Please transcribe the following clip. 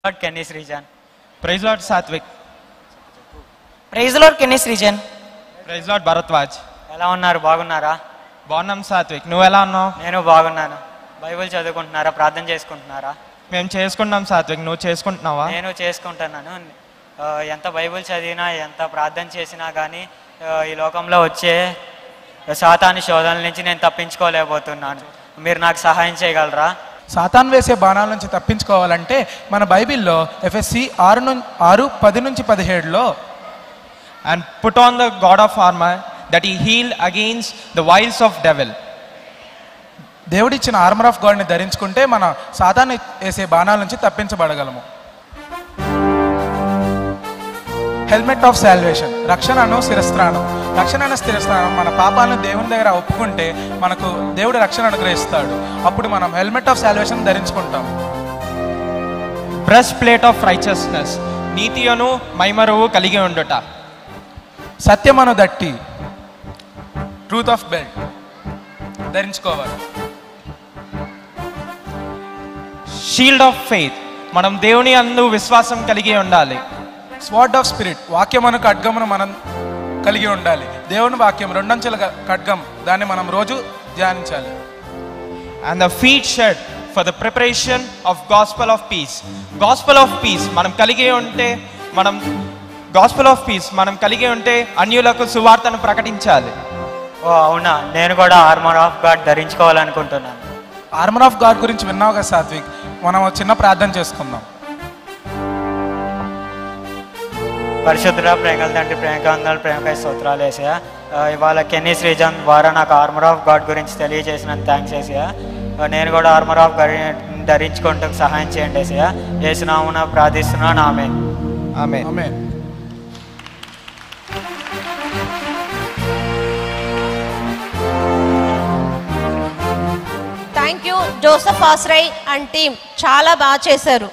Lord Kennis region. Praise Lord Satvik. Praise Lord Kennis reason. Praise Lord Bharatwaj. ఎలా ఉన్నారు, బాగున్నారా? బాగున్నాం సాత్విక్, నువ్వు ఎలా ఉన్నావు? నేను బాగున్నాను. బైబిల్ చదువుకుంటున్నారా, ప్రార్థన చేసుకుంటున్నారా? మేము చేసుకుంటున్నాం సాత్విక్, నువ్వు చేసుకుంటున్నావా? నేను చేసుకుంటున్నాను. ఎంత బైబిల్ చదివినా, ఎంత ప్రార్థన చేసినా కానీ ఈ లోకంలో వచ్చే సాతాను శోధనల నుంచి నేను తప్పించుకోలేకపోతున్నాను. మీరు నాకు సహాయం చేయగలరా? సాతాన్ వేసే బాణాల నుంచి తప్పించుకోవాలంటే మన బైబిల్లో FSC 6:10-17లో And put on the God of armor that he heal against the wiles of devil. దేవుడిచ్చిన ఆర్మర్ ఆఫ్ గాడ్ని ధరించుకుంటే మన సాతాన్ వేసే బాణాల నుంచి తప్పించబడగలము. హెల్మెట్ ఆఫ్ సాల్వేషన్, రక్షణను శిరస్త్రాణం. రక్షణ అనే శిరస్త్రాణం మన పాపాలను దేవుని దగ్గర ఒప్పుకుంటే మనకు దేవుడు రక్షణ అనుగ్రహిస్తాడు. అప్పుడు మనం హెల్మెట్ ఆఫ్ సాల్వేషన్ ధరించుకుంటాం. Breastplate of righteousness, నీతియను మైమరువు కలిగి ఉండుట. సత్యమను దట్టి, ట్రూత్ ఆఫ్ బెల్ట్ ధరించుకోవాలి. షీల్డ్ ఆఫ్ ఫెయిత్, మనం దేవుని అందు విశ్వాసం కలిగి ఉండాలి. స్వార్డ్ ఆఫ్ స్పిరిట్, వాక్యమును ఖడ్గమును మనం కలిగి ఉండాలి. దేవుని వాక్యం రెండంచెల ఖడ్గం, దాన్ని మనం రోజు ధ్యానించాలి. And the feet shed for the preparation of gospel of peace. Gospel of peace మనం కలిగి ఉంటే, మనం కలిగి ఉంటే అన్యులకు సువార్తను ప్రకటించాలి. ఓ అవునా, నేను కూడా ఆర్మర్ ఆఫ్ గాడ్ ధరించుకోవాలనుకుంటున్నాను. ఆర్మర్ ఆఫ్ గాడ్ గురించి విన్నావు కదా సాత్విక్, మనం చిన్న ప్రార్థన చేసుకుందాం. పరిశుద్ధుడ, ప్రేమల తండ్రి, ప్రేమకాందాలు, ప్రేమకాయ స్తోత్రాలు వేసా. ఇవాళ కెన్నిస్ రీజన్ ద్వారా నాకు ఆర్మర్ ఆఫ్ గాడ్ గురించి తెలియజేసినంత థ్యాంక్స్ వేసా. నేను కూడా ఆర్మర్ ఆఫ్ గాడ్ ధరించుకుంటూ సహాయం చేయండి వేసా. యేసునామమున ప్రార్థిస్తున్నాను, ఆమేన్. ఆమేన్. ఆమేన్. Thank you Joseph Ashray and team, చాలా బాగా చేశారు.